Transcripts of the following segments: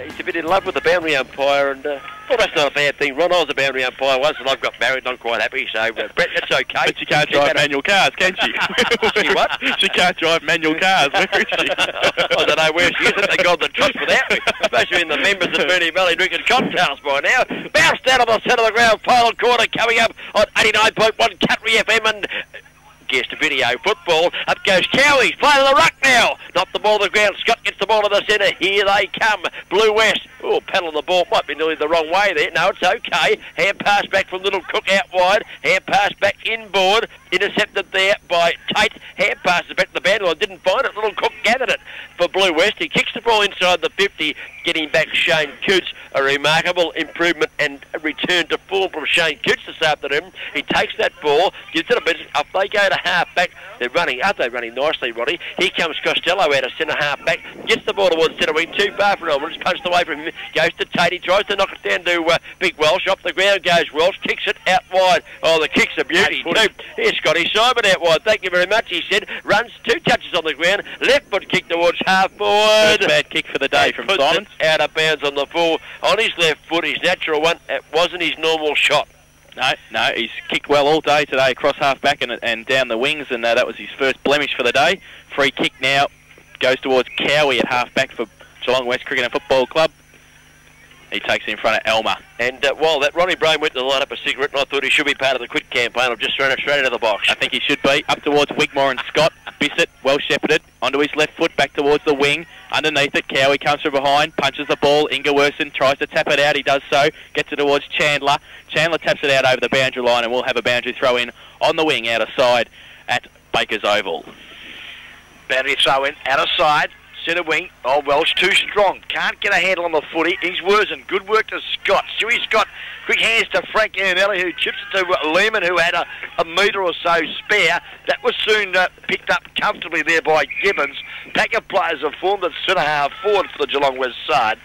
He's a bit in love with the boundary umpire, and well, that's not a bad thing. Ron, I was a boundary umpire once, and I've got married, and I'm quite happy. So, Brett, that's okay. But she can't drive manual cars, can she? She what? She can't drive manual cars. Where is she? I don't know where she is. Thank God the trust without me. Supposed to be in the members of Fernie Valley drinking cocktails by now. Bounced down on the centre of the ground, final quarter coming up on 89.1 Country FM, and guest video football. Up goes Cowie, playing the ruck now. Not the ball to the ground. Scott gets the ball to the centre. Here they come. Blue West. Oh, paddle the ball. Might be nearly the wrong way there. No, it's okay. Hand pass back from Little Cook out wide. Hand pass back inboard. Intercepted there by Tate. Hand passes back to the band. Didn't find it. Little Cook gathered it for Blue West. He kicks the ball inside the 50. Getting back Shane Coots. A remarkable improvement and a return to form from Shane Coots this afternoon. He takes that ball, gives it a bit. Up they go to half back. They're running. Aren't they running nicely, Roddy? Here comes Costello out of centre half back. Gets the ball towards centre wing. Too far for Elman. It's punched away from him. Goes to Tate. He tries to knock it down to Big Welsh. Off the ground goes Welsh. Kicks it out wide. Oh, the kick's a beauty too. Here's Scotty Simon out wide. Thank you very much, he said. Runs 2 touches on the ground. Left foot kick towards half forward. First bad kick for the day from Simon. Out of bounds on the full. On his left foot, his natural one. It wasn't his normal shot. No, he's kicked well all day today across half-back and down the wings, and that was his first blemish for the day. Free kick now goes towards Cowie at half-back for Geelong West Cricket and Football Club. He takes it in front of Elmer. And while that, Ronnie Brain went to light up a cigarette, and I thought he should be part of the quit campaign. I've just thrown it straight into the box. I think he should be. Up towards Wigmore and Scott. Bissett, well shepherded, onto his left foot, back towards the wing. Underneath it, Cowie comes from behind, punches the ball. Ingerwerson tries to tap it out. He does so. Gets it towards Chandler. Chandler taps it out over the boundary line, and we'll have a boundary throw in on the wing, out of side at Baker's Oval. Boundary throw in, out of side. Centre wing. Oh, Welsh too strong. Can't get a handle on the footy. Ingerwerson. Good work to Scott. Stewie Scott. Quick hands to Frank Anelli, who chips it to Lehman, who had a metre or so spare. That was soon picked up comfortably there by Gibbons. Pack of players have formed at centre half forward for the Geelong West side.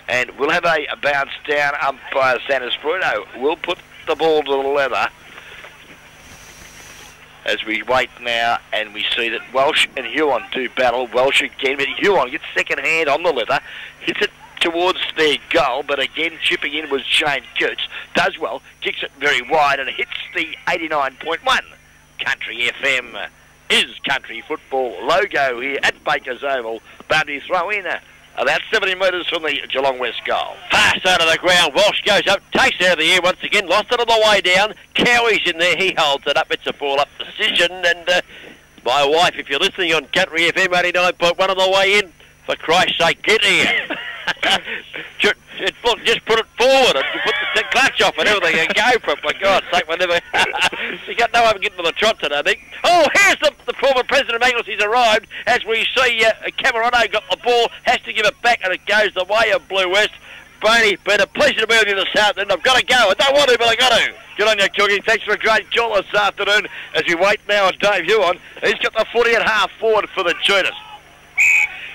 And we'll have a bounce down. Umpire Santa Spruno will put the ball to the leather. As we wait now, and we see that Welsh and Huon do battle. Welsh again, but Huon gets second hand on the leather, hits it towards their goal, but again chipping in was Shane Coots. Does well, kicks it very wide, and hits the 89.1. Country FM is country football logo here at Baker's Oval. Boundary throw in. About 70 metres from the Geelong West goal. Fast out of the ground. Walsh goes up, takes it out of the air once again, lost it on the way down. Cowie's in there, he holds it up. It's a ball-up decision. And my wife, if you're listening on Country FM 89.1 on the way in, for Christ's sake, get here. Just put it forward and put the clutch off and everything and go for it. For God's sake, we'll never... You got no one getting to the trot today, I think. Oh, here's the former president of Angles. He's arrived. As we see, Camerano got the ball, has to give it back, and it goes the way of Blue West. Boney, been a pleasure to be with you this afternoon. I've got to go. I don't want to, but I've got to. Good on you, Cookie. Thanks for a great call this afternoon. As we wait now on Dave Huon, he's got the footy at half forward for the Judas.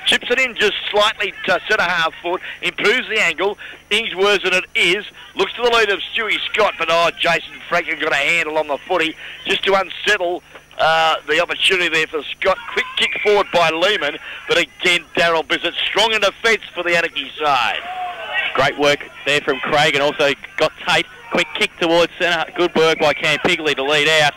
Chips it in just slightly to centre half forward, improves the angle. Ingerwerson it is. Looks to the lead of Stewie Scott, but Jason Franklin got a handle on the footy just to unsettle the opportunity there for Scott. Quick kick forward by Lehman, but again, Darryl Bissett strong in defence for the Anakie side. Great work there from Craig, and also got Tate. Quick kick towards centre. Good work by Cam Pigley to lead out.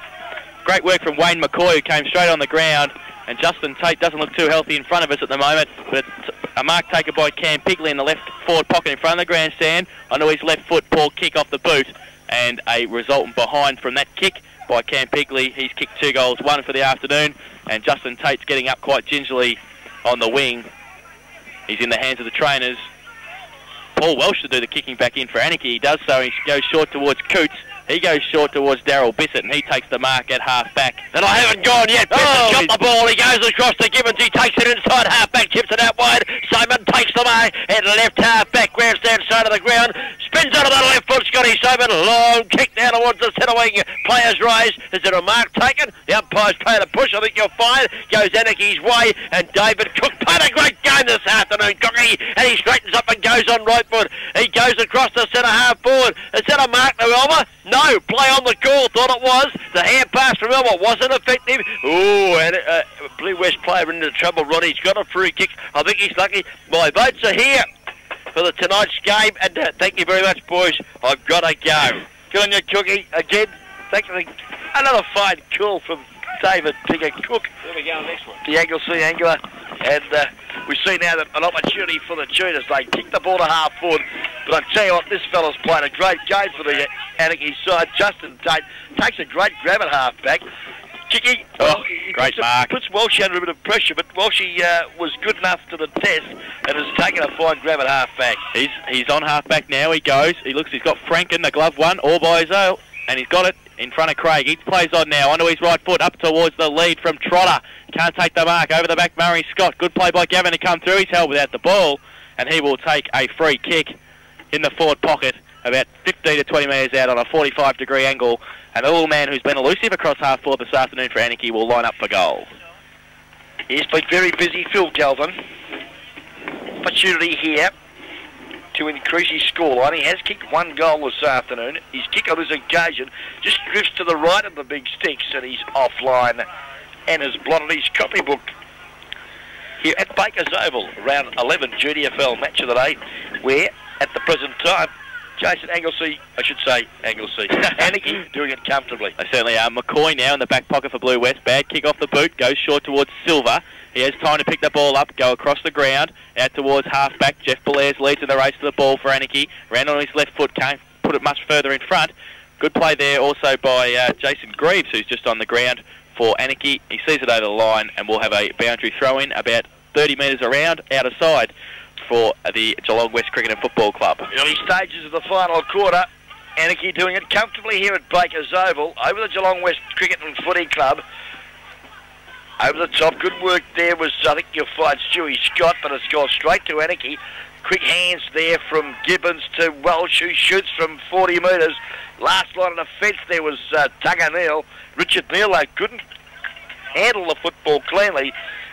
Great work from Wayne McCoy, who came straight on the ground. And Justin Tate doesn't look too healthy in front of us at the moment, but it's a mark taken by Cam Pigley in the left forward pocket in front of the grandstand. Onto his left foot, poor kick off the boot, and a resultant behind from that kick by Cam Pigley. He's kicked 2 goals, 1 for the afternoon, and Justin Tate's getting up quite gingerly on the wing. He's in the hands of the trainers. Paul Welsh to do the kicking back in for Anakie. He does so. He goes short towards Coots. He goes short towards Darryl Bissett, and he takes the mark at half-back. And I haven't gone yet. Bissett got the ball. He goes across to Gibbons. He takes it inside half-back, chips it out wide. Simon takes the mark and left half-back, grandstand side of the ground. Spins out of the left foot, Scotty Simon. Long kick down towards the centre wing. Players rise. Is there a mark taken? The umpire's played a push. I think you'll find. Goes Anakie's way, and David Cook played a great game this afternoon. Cocky, and he straightens up and goes on right foot. He goes across the centre half forward. Is that a mark to Elmer? No, play on the call, thought it was. The hand pass from Elmer wasn't effective. Ooh, and Blue West player into trouble. Ronnie's got a free kick. I think he's lucky. My votes are here for tonight's game, and thank you very much, boys. I've got to go. Good on you, Cookie. Again, thank you. Another fine call from David Tigger Cook. There we go, next one. The Anglesey angler, and we see now that an opportunity for the Cheetahs. They kick the ball to half forward, but I tell you what, this fella's played a great game for the Anakie side. Justin Tate takes a great grab at half back. Kicky, great mark. Puts Walshy under a bit of pressure, but Walshy was good enough to the test and has taken a fine grab at half back. He's on half back now. He goes. He looks. He's got Franken, the glove one, all by his own, and he's got it in front of Craig. He plays on now onto his right foot up towards the lead from Trotter. Can't take the mark over the back. Murray Scott. Good play by Gavin to come through. He's held without the ball, and he will take a free kick in the forward pocket, about 15 to 20 metres out on a 45-degree angle. And the little man who's been elusive across half forward this afternoon for Anakie will line up for goal. He's been very busy, Phil Galvin. Opportunity here to increase his scoreline. He has kicked one goal this afternoon. His kick on this occasion just drifts to the right of the big sticks, and he's offline and has blotted his copybook. Here at Baker's Oval, round 11 GDFL match of the day, where at the present time Jason Anglesey, Anakie doing it comfortably. They certainly are. McCoy now in the back pocket for Blue West. Bad kick off the boot, goes short towards Silver. He has time to pick the ball up, go across the ground, out towards half-back. Jeff Belair's leads in the race to the ball for Anakie. Ran on his left foot, can't put it much further in front. Good play there also by Jason Greaves, who's just on the ground for Anakie. He sees it over the line, and we'll have a boundary throw-in about 30 metres around, out of side, for the Geelong West Cricket and Football Club. Early stages of the final quarter. Anakie doing it comfortably here at Baker's Oval over the Geelong West Cricket and Footy Club. Over the top, good work there was, I think you'll find Stewie Scott, but it's gone straight to Anakie. Quick hands there from Gibbons to Welsh, who shoots from 40 metres. Last line of defence there was Tugger Neal. Richard Neal, though, couldn't handle the football cleanly,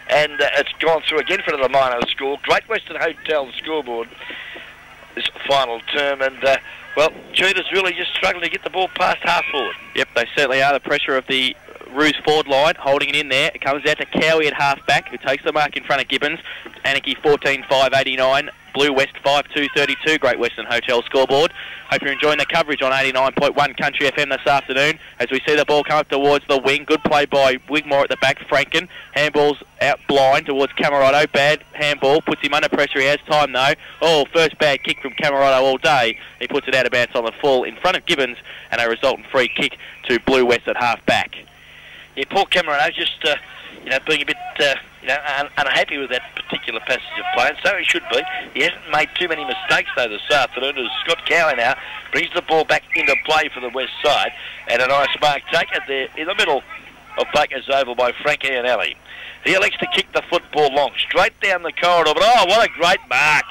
and it's gone through again for the minor score. Great Western Hotel scoreboard this final term, and well, Cheetah's really just struggling to get the ball past half forward. Yep, they certainly are. The pressure of the Roos forward line, holding it in there. It comes out to Cowie at half back, who takes the mark in front of Gibbons. Anakie 14-5-89. Blue West 5-2-32. Great Western Hotel scoreboard. Hope you're enjoying the coverage on 89.1 Country FM this afternoon as we see the ball come up towards the wing. Good play by Wigmore at the back. Franken. Handball's out blind towards Camerado. Bad handball. Puts him under pressure. He has time though. Oh, first bad kick from Camerado all day. He puts it out of bounds on the full in front of Gibbons, and a resultant free kick to Blue West at half back. Yeah, poor Camerado just being a bit unhappy with that particular passage of play, and so he should be. He hasn't made too many mistakes though this afternoon, as Scott Cowie now brings the ball back into play for the west side, and a nice mark taken there in the middle of Baker's Oval by Frank Iannelli. He elects to kick the football long, straight down the corridor, but oh, what a great mark.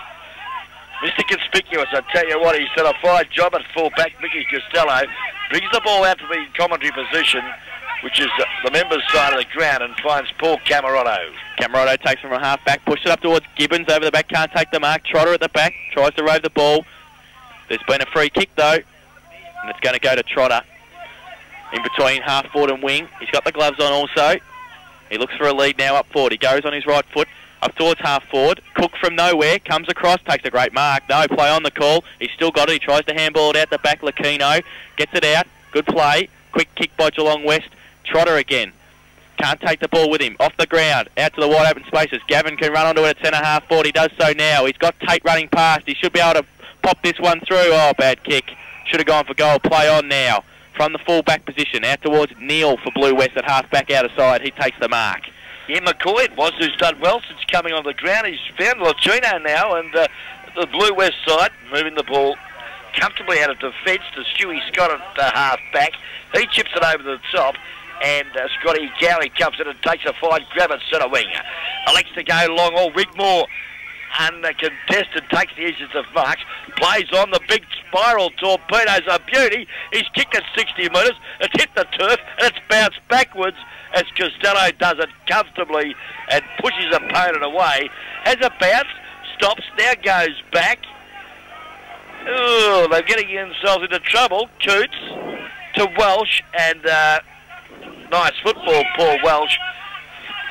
Mr. Conspicuous, I tell you what, he's done a fine job at full back. Mickey Costello brings the ball out to the commentary position, which is the members' side of the ground, and finds Paul Camerado. Camerado takes from a half-back, pushes it up towards Gibbons, over the back, can't take the mark. Trotter at the back, tries to rove the ball. There's been a free kick, though, and it's going to go to Trotter. In between half-forward and wing. He's got the gloves on also. He looks for a lead now up forward. He goes on his right foot, up towards half-forward. Cook from nowhere, comes across, takes a great mark. No, play on the call. He's still got it. He tries to handball it out the back. Lucchino gets it out. Good play. Quick kick by Geelong West. Trotter again. Can't take the ball with him. Off the ground. Out to the wide open spaces. Gavin can run onto it at centre half forward. He does so now. He's got Tate running past. He should be able to pop this one through. Oh, bad kick. Should have gone for goal. Play on now. From the full back position. Out towards Neal for Blue West at half back out of side. He takes the mark. Yeah, McCoy it was, who's done well since coming on the ground. He's found Lucchino now, and the Blue West side moving the ball comfortably out of defence to Stewie Scott at half back. He chips it over the top, and Scotty Gowrie comes in and takes a fine grab at centre wing. Elects to go long, or Wigmore uncontested, takes the edges of marks, plays on the big spiral torpedo's a beauty. He's kicked at 60 metres, it's hit the turf, and it's bounced backwards as Costello does it comfortably and pushes opponent away. Has a bounce, stops, now goes back. Oh, they're getting themselves into trouble. Coots to Welsh, and nice football, Paul Welsh.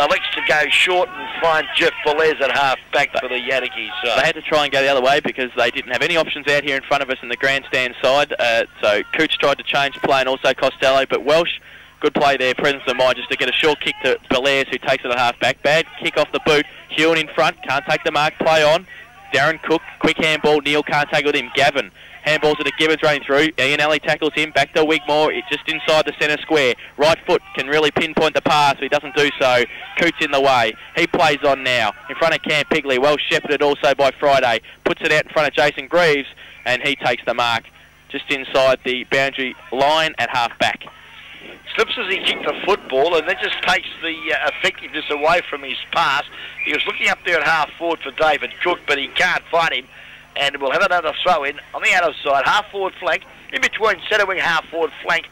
Elects to go short and find Jeff Velez at half-back for the Anakie side. They had to try and go the other way because they didn't have any options out here in front of us in the grandstand side. So Coots tried to change play and also Costello, but Welsh, good play there, presence of mind, just to get a short kick to Velez, who takes it at half-back. Bad kick off the boot. Hewan in front, can't take the mark, play on. Darren Cook, quick handball, Neil can't take it with him. Gavin, handballs it to Gibbons running through. Ian Alley tackles him, back to Wigmore, it's just inside the centre square. Right foot can really pinpoint the pass, but he doesn't do so. Coots in the way. He plays on now. In front of Cam Pigley, well shepherded also by Friday. Puts it out in front of Jason Greaves, and he takes the mark just inside the boundary line at half-back. Slips as he kicked the football and then just takes the effectiveness away from his pass. He was looking up there at half-forward for David Cook, but he can't find him. And we'll have another throw-in on the outer side, half-forward flank, in between centre wing, half-forward flank,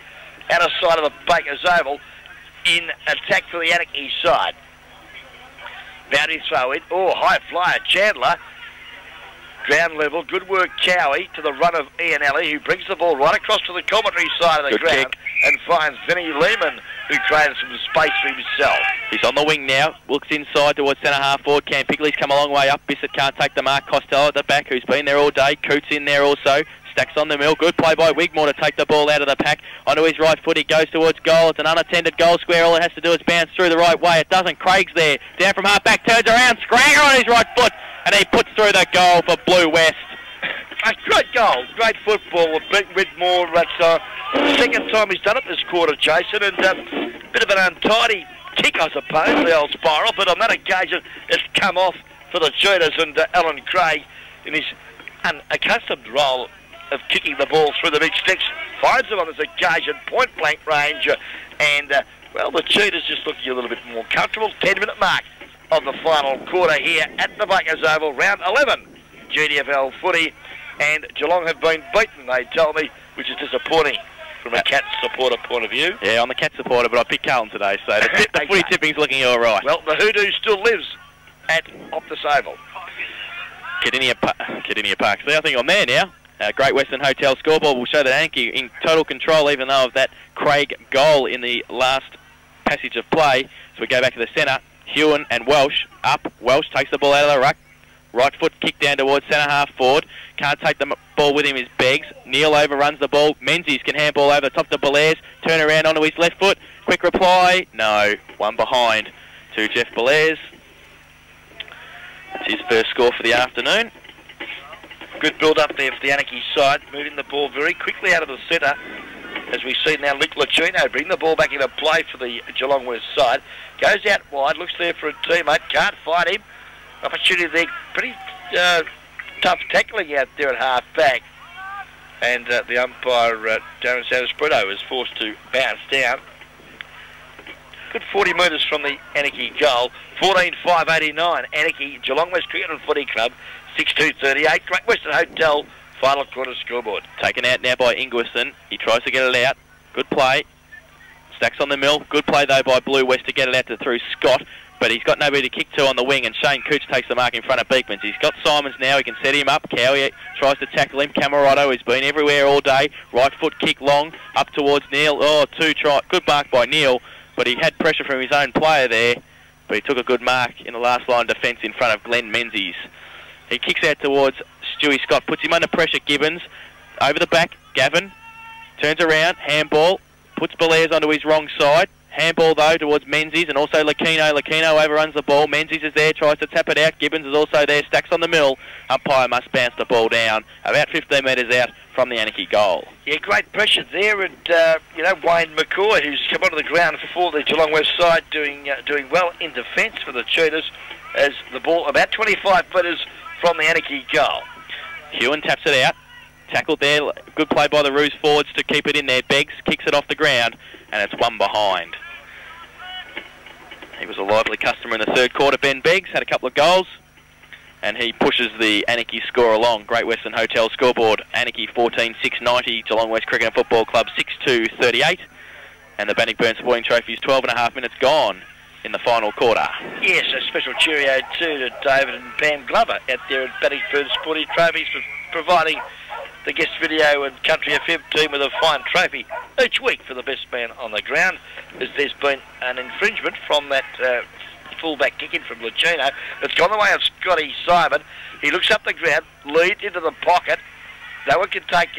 outer side of the Bakers Oval, in attack for the Anakie side. Boundary throw-in, high flyer, Chandler. Ground level, good work, Cowie, to the run of Ian Alley, who brings the ball right across to the commentary side of the good ground kick. And finds Vinnie Lehman, who created some space for himself. He's on the wing now, looks inside towards centre half forward. Cam Pigley's come a long way up. Bissett can't take the mark. Costello at the back, who's been there all day. Coots in there also. Stacks on the mill. Good play by Wigmore to take the ball out of the pack. Onto his right foot, he goes towards goal. It's an unattended goal square. All it has to do is bounce through the right way. It doesn't. Craig's there. Down from half back, turns around. Scranger on his right foot, and he puts through the goal for Blue West. A great goal, great football with Ben Whitmore. That's the second time he's done it this quarter, Jason, and a bit of an untidy kick, I suppose, the old spiral, but on that occasion it's come off for the Cheetahs, and Alan Craig, in his unaccustomed role of kicking the ball through the big sticks, finds them on this occasion, point-blank range, and, well, the Cheetahs just looking a little bit more comfortable. 10-minute mark of the final quarter here at the Bakers Oval, round 11, GDFL footy. And Geelong have been beaten, they tell me, which is disappointing from a Cats supporter point of view. Yeah, I'm the Cats supporter, but I picked Carlton today, so the footy tipping's looking all right. Well, the hoodoo still lives at Optus Oval. Cardinia Park. So I think I'm there now. Great Western Hotel scoreboard will show that Anakie in total control, even though of that Craig goal in the last passage of play. So we go back to the centre. Hewan and Welsh up. Welsh takes the ball out of the ruck. Right foot kick down towards centre half forward. Can't take the ball with him is Beggs. Neil overruns the ball. Menzies can handball over the top to Belair's. Turn around onto his left foot. Quick reply. No. One behind to Jeff Belair's. That's his first score for the afternoon. Good build up there for the Anakie side. Moving the ball very quickly out of the centre. As we see now, Luke Lacino bring the ball back into play for the Geelong West side. Goes out wide. Looks there for a teammate. Can't find him. Opportunity there, pretty tough tackling out there at half-back. And the umpire, Darren Santos-Brito, is forced to bounce down. Good 40 metres from the Anakie goal. 14-5-89. Anakie, Geelong West Cricket and Footy Club, 6-2-38. Great Western Hotel, final quarter scoreboard. Taken out now by Ingwerson. He tries to get it out. Good play. Stacks on the mill. Good play, though, by Blue West to get it out to through Scott. But he's got nobody to kick to on the wing, and Shane Cooch takes the mark in front of Beekmans. He's got Simons now. He can set him up. Cowie tries to tackle him. Camarotto has been everywhere all day. Right foot kick long up towards Neil. Good mark by Neil, but he had pressure from his own player there. But he took a good mark in the last line of defence in front of Glenn Menzies. He kicks out towards Stewie Scott, puts him under pressure. Gibbons over the back. Gavin turns around. Handball puts Belair's onto his wrong side. Handball, though, towards Menzies and also Lacino. Lacino overruns the ball. Menzies is there, tries to tap it out. Gibbons is also there, stacks on the mill. Umpire must bounce the ball down about 15 metres out from the Anakie goal. Yeah, great pressure there. And, Wayne McCoy, who's come onto the ground for the Geelong West side, doing well in defence for the Cheetahs as the ball about 25 metres from the Anakie goal. Hewan taps it out. Tackled there. Good play by the Roos forwards to keep it in there. Beggs kicks it off the ground, and it's one behind. He was a lively customer in the third quarter. Ben Beggs had a couple of goals, and he pushes the Anakie score along. Great Western Hotel scoreboard. Anakie 14-6-90. Geelong West Cricket and Football Club 6-2-38. And the Bannockburn Sporting Trophy is 12.5 minutes gone in the final quarter. Yes, a special cheerio too to David and Pam Glover out there at Battingsburg Sporting Trophies for providing the guest video and Country FM team with a fine trophy each week for the best man on the ground, as there's been an infringement from that fullback kick in from Lucino. It's gone the way of Scotty Simon. He looks up the ground, leads into the pocket. No one can take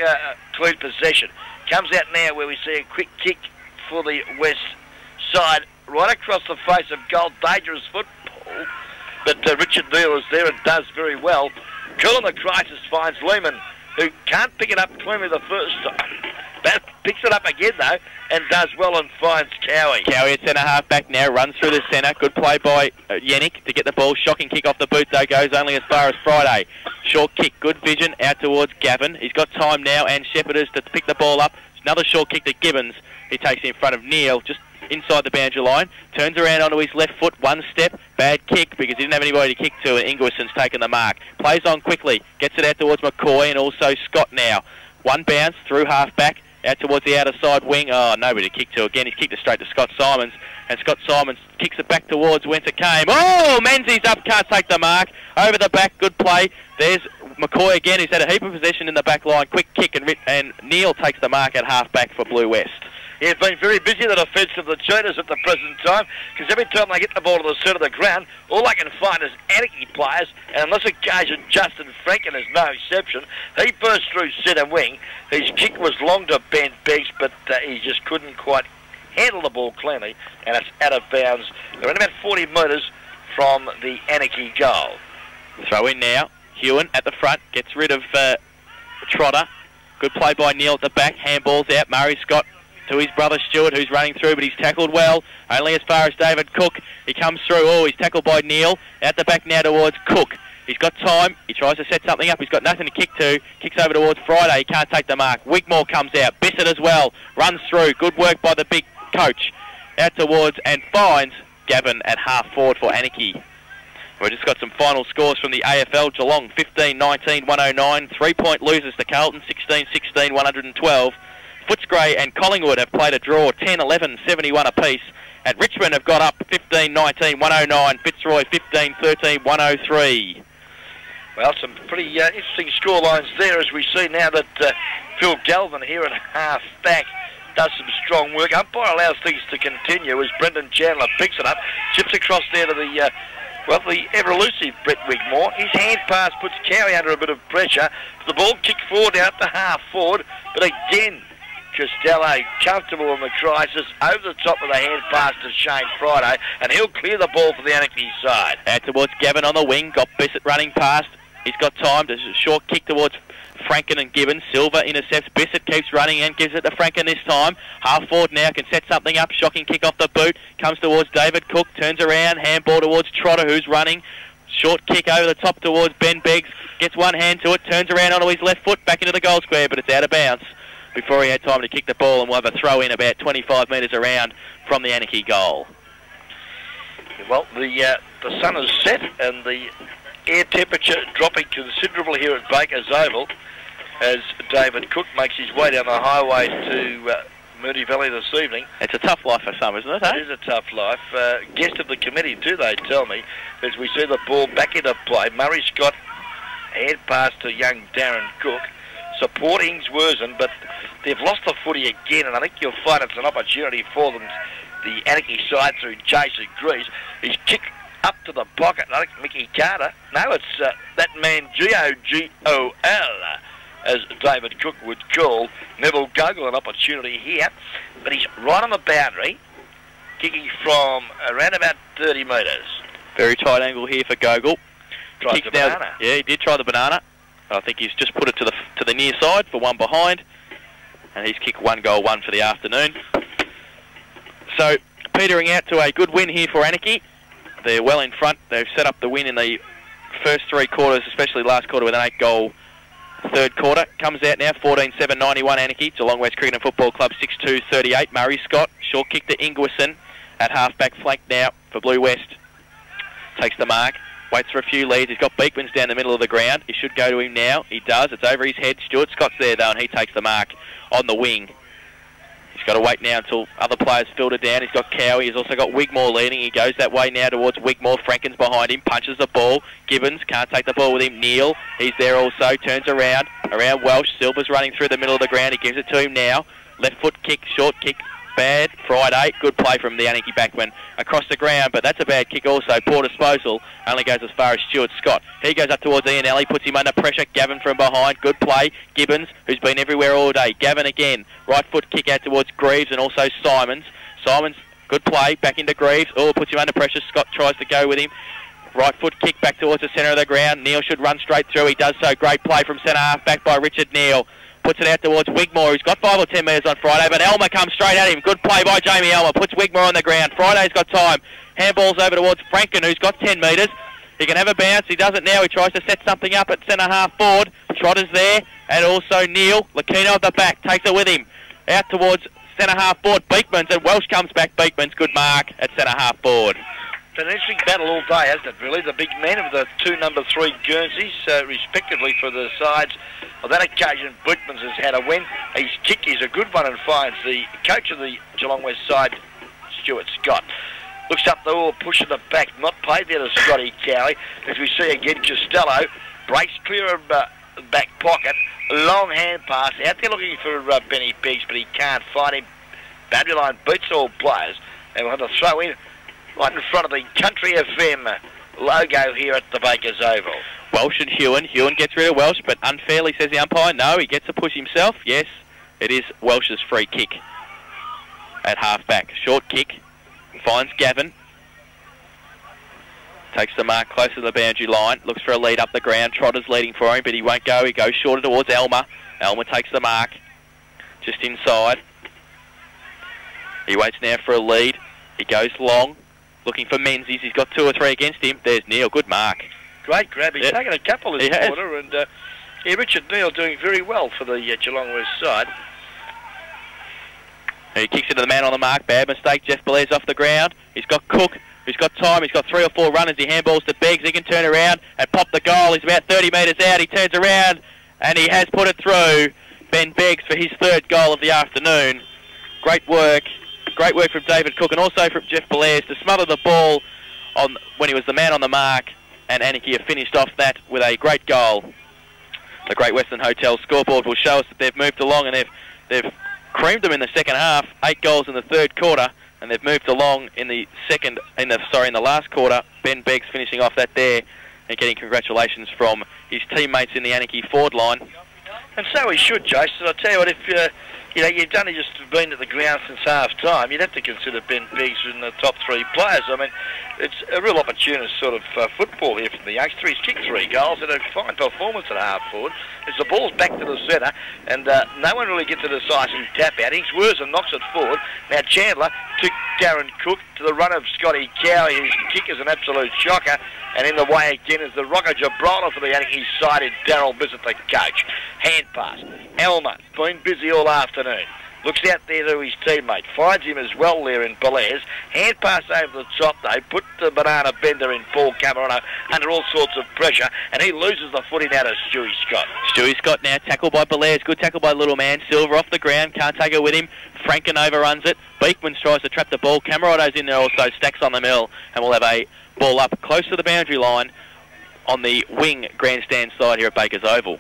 clean possession. Comes out now where we see a quick kick for the west side, right across the face of goal. Dangerous football, but Richard Neal is there and does very well. Cool in the crisis finds Lehman, who can't pick it up cleanly the first time. But picks it up again though and does well and finds Cowie. Cowie at centre half back now, runs through the centre. Good play by Yannick to get the ball. Shocking kick off the boot though, goes only as far as Friday. Short kick, good vision out towards Gavin. He's got time now and Shepherders to pick the ball up. Another short kick to Gibbons. He takes it in front of Neal, just inside the boundary line. Turns around onto his left foot, one step. Bad kick because he didn't have anybody to kick to, and Ingwerson's taken the mark. Plays on quickly, gets it out towards McCoy and also Scott now. One bounce through half back, out towards the outer side wing. Oh, nobody to kick to again. He's kicked it straight to Scott Simons, and Scott Simons kicks it back towards whence it came. Oh, Menzies up, can't take the mark. Over the back, good play. There's McCoy again, who's had a heap of possession in the back line. Quick kick, and Neal takes the mark at half back for Blue West. Yeah, been very busy, the defence of the Cheetahs at the present time, because every time they get the ball to the centre of the ground, all they can find is Anakie players, and on this occasion, Justin Franken is no exception. He burst through centre wing. His kick was long to Ben Beggs, but he just couldn't quite handle the ball cleanly, and it's out of bounds. They're in about 40 metres from the Anakie goal. Throw in now. Hewen at the front, gets rid of Trotter. Good play by Neal at the back, handballs out. Murray Scott to his brother Stewart, who's running through, but he's tackled well, only as far as David Cook. He comes through. Oh, he's tackled by Neal. Out the back now towards Cook. He's got time. He tries to set something up. He's got nothing to kick to. Kicks over towards Friday. He can't take the mark. Wigmore comes out. Bissett as well. Runs through. Good work by the big coach. Out towards and finds Gavin at half forward for Anakie. We've just got some final scores from the AFL. Geelong 15-19, 109. 3-point losers to Carlton 16-16, 112. Footscray and Collingwood have played a draw 10-11, 71 apiece. At Richmond have got up 15-19, 109. Fitzroy 15-13, 103. Well, some pretty interesting scorelines there as we see now that Phil Galvin here at half back does some strong work. Umpire allows things to continue as Brendan Chandler picks it up, chips across there to the ever-elusive Brett Wigmore. His hand pass puts Cowie under a bit of pressure. The ball kicked forward out to half forward, but again, Costello comfortable in the crisis, over the top of the hand pass to Shane Friday, and he'll clear the ball for the Anakie side. Out towards Gavin on the wing, got Bissett running past. He's got time. There's a short kick towards Franken and Gibbons. Silver intercepts. Bissett keeps running and gives it to Franken this time. Half forward now, can set something up. Shocking kick off the boot. Comes towards David Cook. Turns around. Handball towards Trotter, who's running. Short kick over the top towards Ben Beggs. Gets one hand to it. Turns around onto his left foot. Back into the goal square, but it's out of bounds before he had time to kick the ball, and we'll have a throw in about 25 metres around from the Anakie goal. Well, the sun is set and the air temperature dropping considerably here at Baker's Oval as David Cook makes his way down the highway to Moonee Valley this evening. It's a tough life for some, isn't it? It is a tough life. Guest of the committee too, they tell me, as we see the ball back into play. Murray Scott hand pass to young Darren Cook. Support Ingsworsen, but they've lost the footy again, and I think you'll find it's an opportunity for them, the Anakie side, through Jason Grease. He's kicked up to the pocket, and I think Mickey Carter. No, it's that man G-O-G-O-L, as David Cook would call Neville Gogol, an opportunity here. But he's right on the boundary, kicking from around about 30 metres. Very tight angle here for Gogol. Tried the banana. Yeah, he did try the banana. I think he's just put it to the near side for one behind, and he's kicked 1 goal, 1 for the afternoon. So petering out to a good win here for Anakie. They're well in front. They've set up the win in the first 3 quarters, especially last quarter with an 8-goal third quarter. Comes out now 14-7, 91 Anakie. Geelong West Cricket and Football Club 6-2, 38. Murray Scott, short kick to Ingwersen at half-back flank now for Blue West. Takes the mark. Waits for a few leads. He's got Beekmans down the middle of the ground. He should go to him now. He does. It's over his head. Stuart Scott's there, though, and he takes the mark on the wing. He's Got to wait now until other players filter down. He's got Cowie. He's also got Wigmore leading. He goes that way now towards Wigmore. Franken's behind him. Punches the ball. Gibbons can't take the ball with him. Neal, he's there also. Turns around. Around Welsh. Silver's running through the middle of the ground. He gives it to him now. Left foot kick. Short kick. Bad. Friday. Good play from the Anakie backman across the ground, but that's a bad kick also. Poor disposal. Only goes as far as Stuart Scott. He goes up towards Ian Alley, puts him under pressure. Gavin from behind. Good play. Gibbons, who's been everywhere all day. Gavin again. Right foot kick out towards Greaves and also Simons. Simons, good play. Back into Greaves. Oh, puts him under pressure. Scott tries to go with him. Right foot kick back towards the centre of the ground. Neal should run straight through. He does so. Great play from centre half back by Richard Neal. Puts it out towards Wigmore, who's got 5 or 10 metres on Friday, but Elmer comes straight at him. Good play by Jamie Elmer. Puts Wigmore on the ground. Friday's got time. Handballs over towards Franken, who's got 10 metres. He can have a bounce. He doesn't now. He tries to set something up at centre half forward. Trotter's there, and also Neal. Lakino at the back takes it with him. Out towards centre half forward. Beekman's, and Welsh comes back. Beekman's good mark at centre half forward. It's an interesting battle all day, hasn't it, really? The big men of the two number 3 Guernseys, respectively for the sides. On that occasion, Beekman's has had a win. His kick is a good one and finds the coach of the Geelong West side, Stuart Scott. Looks up the ball, pushes the back, not played there to Scotty Cowie. As we see again, Costello breaks clear of back pocket. Long hand pass out there looking for Benny Biggs, but he can't find him. Boundary line beats all players. And we'll have to throw in right in front of the Country FM logo here at the Bakers Oval. Welsh and Hewen. Hewen gets rid of Welsh, but unfairly, says the umpire. No, he gets a push himself. Yes, it is Welsh's free kick at half-back. Short kick. Finds Gavin. Takes the mark close to the boundary line. Looks for a lead up the ground. Trotter's leading for him, but he won't go. He goes shorter towards Elmer. Elmer takes the mark. Just inside. He waits now for a lead. He goes long. Looking for Menzies. He's got 2 or 3 against him. There's Neal. Good mark. Great grab. He's taken a couple this quarter, and Richard Neal doing very well for the Geelong West side. He kicks into the man on the mark. Bad mistake. Jeff Belair's off the ground. He's got Cook, who's got time. He's got 3 or 4 runners. He handballs to Beggs. He can turn around and pop the goal. He's about 30 metres out. He turns around, and he has put it through. Ben Beggs for his 3rd goal of the afternoon. Great work. Great work from David Cook and also from Jeff Belair's to smother the ball when he was the man on the mark, and Anakie have finished off that with a great goal. The Great Western Hotel scoreboard will show us that they've moved along, and they've creamed them in the second half. 8 goals in the 3rd quarter, and they've moved along in the last quarter. Ben Beggs finishing off that there and getting congratulations from his teammates in the Anakie forward line. And so he should, Jason. I'll tell you what, if you've only just been at the ground since half-time, you'd have to consider Ben Biggs in the top 3 players. I mean, it's a real opportunist sort of football here from the youngster. He's kicked 3 goals and a fine performance at half-forward. As the ball's back to the centre, and no one really gets a decisive tap-out. Worsen knocks it forward. Now Chandler to Darren Cook to the run of Scotty Cowie. His kick is an absolute shocker. And in the way again is the Rocker Gibraltar for the Anakie side in Darryl Bissett, the coach. Hand pass. Elmer, been busy all afternoon. Looks out there to his teammate. Finds him as well there in Belair's. Hand pass over the top though. Put the banana bender in Paul Camerano under all sorts of pressure. And he loses the footing out of Stewie Scott. Stewie Scott now tackled by Belair's. Good tackle by little man. Silver off the ground. Can't take it with him. Franken overruns it. Beekman tries to trap the ball. Camerado's in there also. Stacks on the mill. And we'll have a ball up close to the boundary line on the wing grandstand side here at Bakers Oval.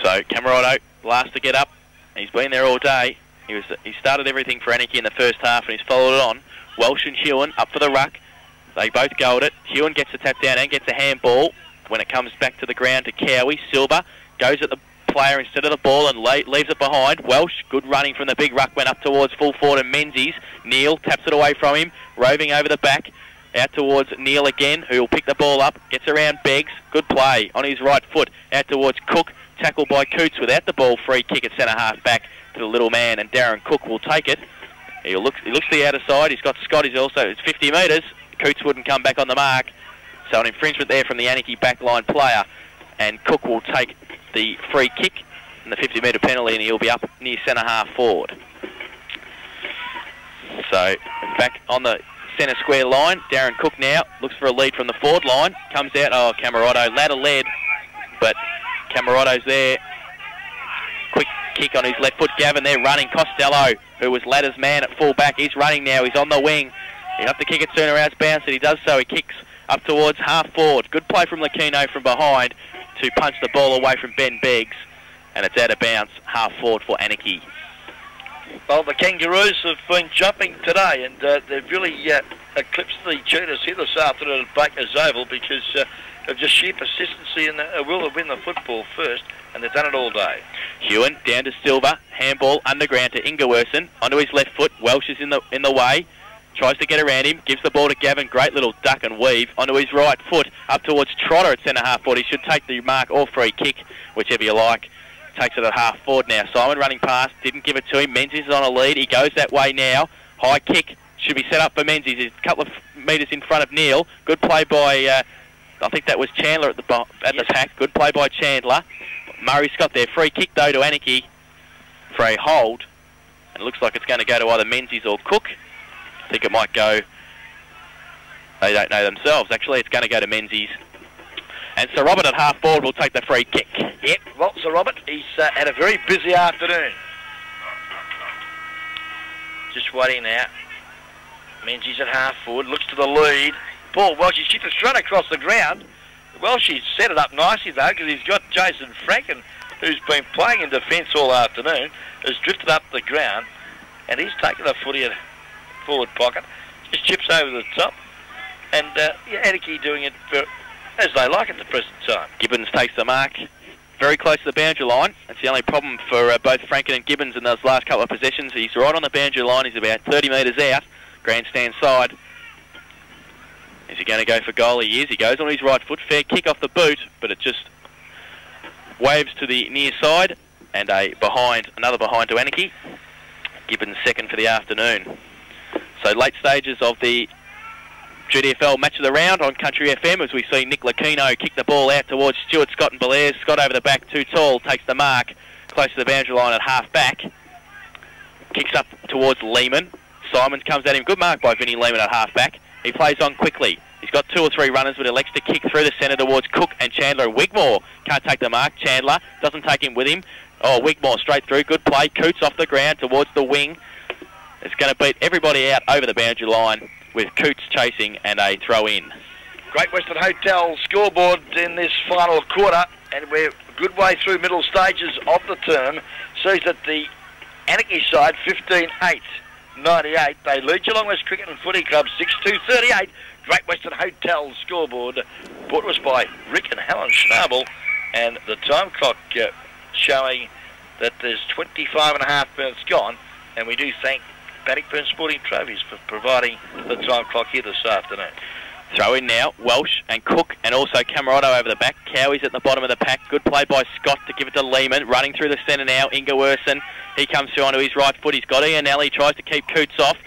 So Camerado, last to get up. He's been there all day. He started everything for Anakie in the first half, and he's followed it on. Welsh and Hewen up for the ruck. They both go at it. Hewen gets the tap down and gets a handball when it comes back to the ground to Cowie. Silver goes at the player instead of the ball and leaves it behind. Welsh, good running from the big ruck, went up towards full forward and Menzies. Neal taps it away from him, roving over the back. Out towards Neal again, who will pick the ball up. Gets around Beggs. Good play on his right foot. Out towards Cook. Tackled by Coots without the ball. Free kick at centre half back to the little man, and Darren Cook will take it. He looks to the outer side. He's got Scott. He's also, it's 50 metres. Coots wouldn't come back on the mark. So an infringement there from the Anakie backline player, and Cook will take the free kick and the 50-metre penalty, and he'll be up near centre half forward. So back on the centre square line, Darren Cook now looks for a lead from the forward line. Comes out, Camerado, ladder led, but Camerado's there. Quick kick on his left foot. Gavin there running. Costello, who was ladder's man at full back, he's running now. He's on the wing. He'll have to kick it sooner out of bounds, and he does so. He kicks up towards half forward. Good play from Lakino from behind to punch the ball away from Ben Beggs, and it's out of bounds, half forward for Anakie. Well, the Kangaroos have been jumping today, and they've really eclipsed the Cheetahs here this afternoon at Baker's Oval because of just sheer persistency and a will to win the football first, and they've done it all day. Hewen down to Silver, handball underground to Ingewerson, onto his left foot. Welsh is in the way, tries to get around him, gives the ball to Gavin. Great little duck and weave onto his right foot, up towards Trotter at centre half forward. He should take the mark or free kick, whichever you like. Takes it at half forward now. Simon running past, didn't give it to him. Menzies is on a lead. He goes that way now. High kick should be set up for Menzies. He's a couple of metres in front of Neil. Good play by, I think that was Chandler at the pack. Good play by Chandler. Murray Scott there. Free kick though to Anakie for a hold. And it looks like it's going to go to either Menzies or Cook. I think it might go, they don't know themselves. Actually, it's going to go to Menzies. And Sir Robert at half forward will take the free kick. Yep, well, Sir Robert, he's had a very busy afternoon. Just waiting now. Menzies at half forward, looks to the lead. Paul Welsh, he's kicked it straight across the ground. Welsh, he's set it up nicely though, because he's got Jason Franken, who's been playing in defence all afternoon, has drifted up the ground, and he's taken the footy at forward pocket, just chips over the top, and Anakie doing it as they like at the present time. Gibbons takes the mark very close to the boundary line. That's the only problem for both Franken and Gibbons in those last couple of possessions. He's right on the boundary line. He's about 30 metres out, grandstand side. Is he going to go for goal? He is. He goes on his right foot. Fair kick off the boot, but it just waves to the near side, and another behind to Anakie. Gibbons second for the afternoon. So late stages of the GDFL match of the round on Country FM as we see Nick Lakino kick the ball out towards Stuart Scott and Belair. Scott over the back, too tall, takes the mark close to the boundary line at half back. Kicks up towards Lehman. Simons comes at him. Good mark by Vinnie Lehman at half back. He plays on quickly. He's got 2 or 3 runners, but elects to kick through the centre towards Cook and Chandler. Wigmore can't take the mark. Chandler doesn't take him with him. Oh, Wigmore straight through. Good play. Coots off the ground towards the wing. It's going to beat everybody out over the boundary line, with Coots chasing and a throw in. Great Western Hotel scoreboard in this final quarter, and we're a good way through middle stages of the term. Sees that the Anakie side 15-8-98. They lead Geelong West Cricket and Footy Club 6-2-38. Great Western Hotel scoreboard brought to us by Rick and Helen Schnabel, and the time clock showing that there's 25.5 minutes gone, and we do thank Bannockburn Sporting Trophies for providing the time clock here this afternoon. Throw in now, Welsh and Cook, and also Camerotto over the back. Cowie's at the bottom of the pack. Good play by Scott to give it to Lehman. Running through the centre now, Ingewerson. He comes through onto his right foot. He's got Ianelli, tries to keep Coots off.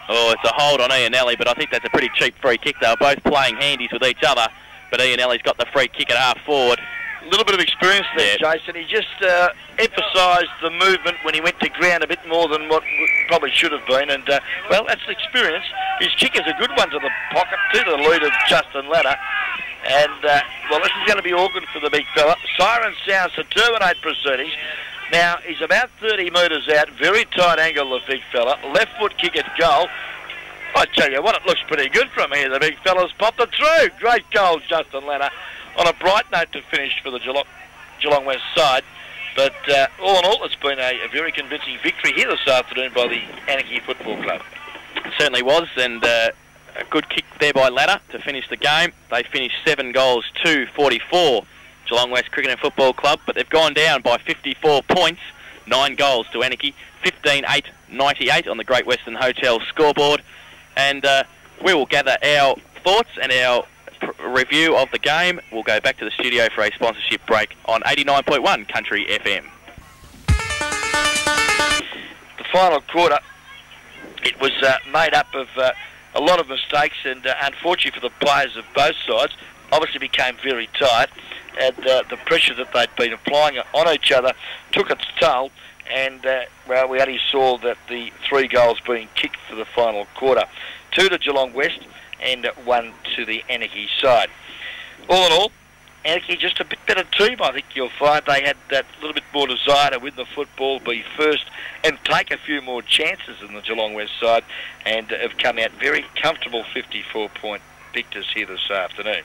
Oh, it's a hold on Ianelli, but I think that's a pretty cheap free kick. They were both playing handies with each other, but Ianelli's got the free kick at half forward. A little bit of experience there, yeah. Jason. He just emphasised the movement when he went to ground a bit more than what probably should have been. And, well, that's experience. His kick is a good one to the pocket, to the lead of Justin Ladder. And, well, this is going to be awkward for the big fella. Siren sounds to terminate proceedings. Now, he's about 30 metres out. Very tight angle, the big fella. Left foot kick at goal. I tell you what, it looks pretty good from here. The big fella's popped it through. Great goal, Justin Ladder. On a bright note to finish for the Geelong West side. But all in all, it's been a very convincing victory here this afternoon by the Anakie Football Club. It certainly was, and a good kick there by Ladder to finish the game. They finished 7 goals to 44, Geelong West Cricket and Football Club, but they've gone down by 54 points, 9 goals to Anakie, 15-8-98 on the Great Western Hotel scoreboard. And we will gather our thoughts and our review of the game. We'll go back to the studio for a sponsorship break on 89.1 Country FM. The final quarter, it was made up of a lot of mistakes, and unfortunately for the players of both sides, obviously became very tight, and the pressure that they'd been applying on each other took its toll, and well, we only saw that the 3 goals being kicked for the final quarter. 2 to Geelong West and 1 to the Anakie side. All in all, Anakie, just a bit better team, I think you'll find. They had that little bit more desire to win the football, be first, and take a few more chances than the Geelong West side, and have come out very comfortable 54-point victors here this afternoon.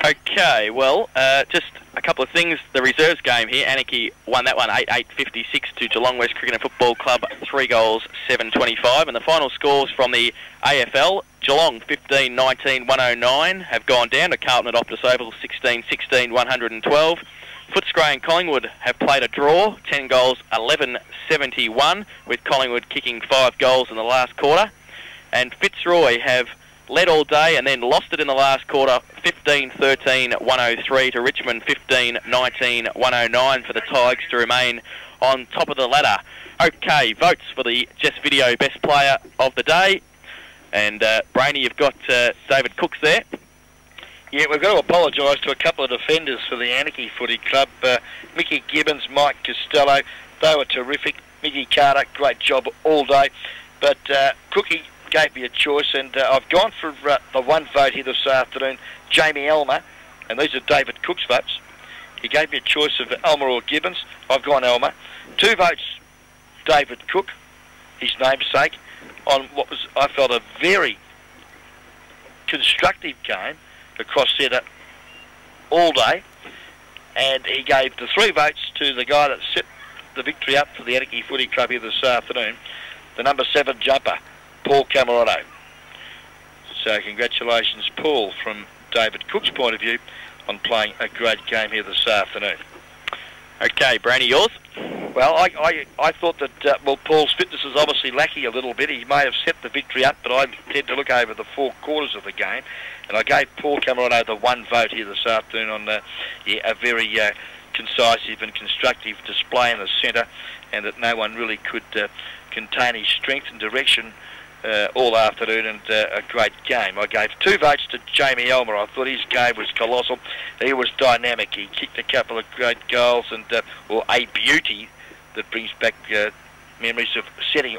Okay, well, just a couple of things. The reserves game here, Anakie won that one 8-8-56 to Geelong West Cricket and Football Club, 3 goals, 7-25. And the final scores from the AFL, Geelong 15-19-109 have gone down to Carlton at Optus Oval 16-16-112. Footscray and Collingwood have played a draw, 10 goals, 11-71, with Collingwood kicking 5 goals in the last quarter. And Fitzroy have led all day and then lost it in the last quarter, 15-13-103 to Richmond, 15-19-109 for the Tigers to remain on top of the ladder. Okay, votes for the Just Video Best Player of the Day. And Brainy, you've got David Cooks there. Yeah, we've got to apologise to a couple of defenders for the Anakie Footy Club. Mickey Gibbons, Mike Costello, they were terrific. Mickey Carter, great job all day. But Cookie gave me a choice, and I've gone for the one vote here this afternoon, Jamie Elmer, and these are David Cook's votes. He gave me a choice of Elmer or Gibbons. I've gone Elmer. 2 votes, David Cook, his namesake, on what was, I felt, a very constructive game across centre all day, and he gave the 3 votes to the guy that set the victory up for the Anakie Footy Club here this afternoon, the number 7 jumper, Paul Camerotto. So congratulations, Paul, from David Cook's point of view, on playing a great game here this afternoon. Okay, Brandy, yours? Well, I thought that, well, Paul's fitness is obviously lacking a little bit. He may have set the victory up, but I tend to look over the 4 quarters of the game, and I gave Paul Camerotto the 1 vote here this afternoon on a very concisive and constructive display in the centre, and that no one really could contain his strength and direction all afternoon, and a great game. I gave 2 votes to Jamie Elmer. I thought his game was colossal. He was dynamic. He kicked a couple of great goals, and or a beauty that brings back memories of setting,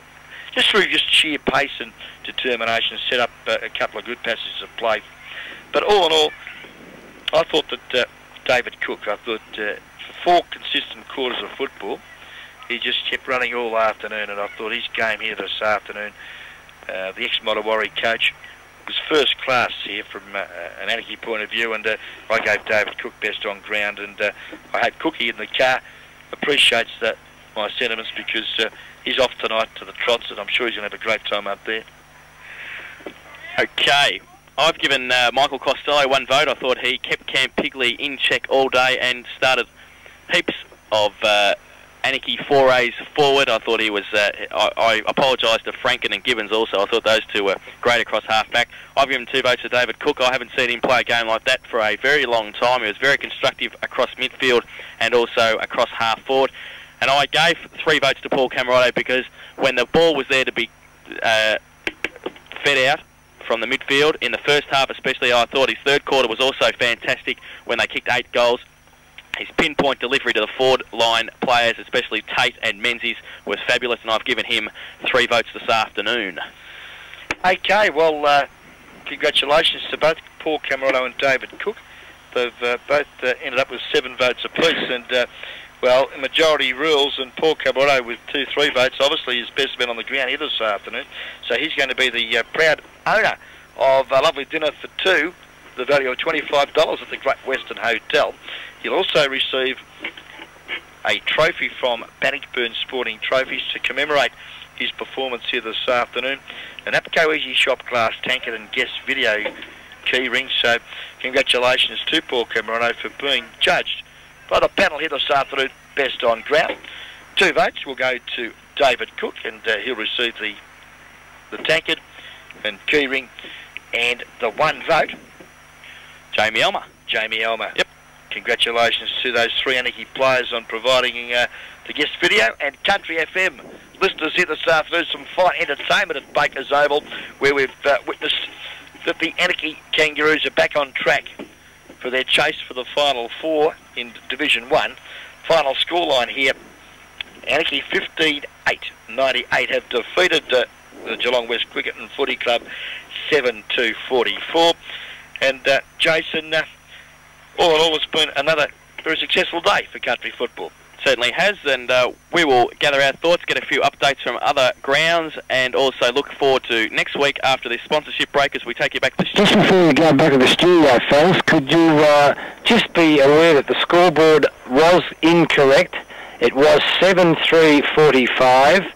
just through just sheer pace and determination, set up a couple of good passages of play. But all in all, I thought that David Cook, I thought for 4 consistent quarters of football, he just kept running all afternoon, and I thought his game here this afternoon, the ex-Mottawari coach, was first class here from an Anakie point of view, and I gave David Cook best on ground, and I hope Cookie in the car appreciates my sentiments, because he's off tonight to the Trots, and I'm sure he's going to have a great time up there. Okay, I've given Michael Costello 1 vote. I thought he kept Camp Pigley in check all day and started heaps of Anakie forays forward. I thought he was, I apologise to Franken and Gibbons also. I thought those 2 were great across half-back. I've given 2 votes to David Cook. I haven't seen him play a game like that for a very long time. He was very constructive across midfield and also across half-forward. And I gave 3 votes to Paul Camerotto, because when the ball was there to be fed out from the midfield, in the first half especially, I thought his 3rd quarter was also fantastic when they kicked 8 goals. His pinpoint delivery to the forward line players, especially Tate and Menzies, was fabulous, and I've given him 3 votes this afternoon. Okay, well, congratulations to both Paul Camerotto and David Cook. They've both ended up with 7 votes apiece, and, well, majority rules, and Paul Camerotto with 2-3 votes, obviously his best man on the ground here this afternoon. So he's going to be the proud owner of a lovely dinner for 2, the value of $25 at the Great Western Hotel. He'll also receive a trophy from Bannockburn Sporting Trophies to commemorate his performance here this afternoon. An APCO Easy Shop Glass tankard and guest video key ring. So congratulations to Paul Camerotto for being judged by the panel here this afternoon, best on ground. 2 votes will go to David Cook, and he'll receive the tankard and key ring, and the 1 vote, Jamie Elmer. Jamie Elmer. Yep. Congratulations to those 3 Anakie players on providing the guest video, and Country FM listeners here this afternoon, some fine entertainment at Baker's Oval, where we've witnessed that the Anakie Kangaroos are back on track for their chase for the Final 4 in Division 1. Final scoreline here, Anakie 15-8-98 have defeated the Geelong West Cricket and Footy Club 7-2-44. And Jason, all in all, it's been another very successful day for country football. Certainly has, and we will gather our thoughts, get a few updates from other grounds, and also look forward to next week after this sponsorship break as we take you back to the studio. Just before you go back to the studio, fellas, could you just be aware that the scoreboard was incorrect? It was 7-3-45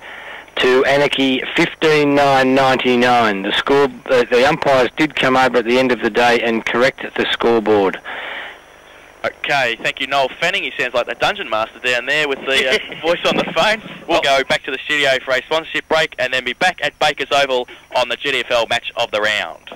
to Anakie 15-9-99. The umpires did come over at the end of the day and correct the scoreboard. Okay, thank you, Noel Fanning. He sounds like the dungeon master down there with the voice on the phone. We'll go back to the studio for a sponsorship break and then be back at Baker's Oval on the GDFL match of the round.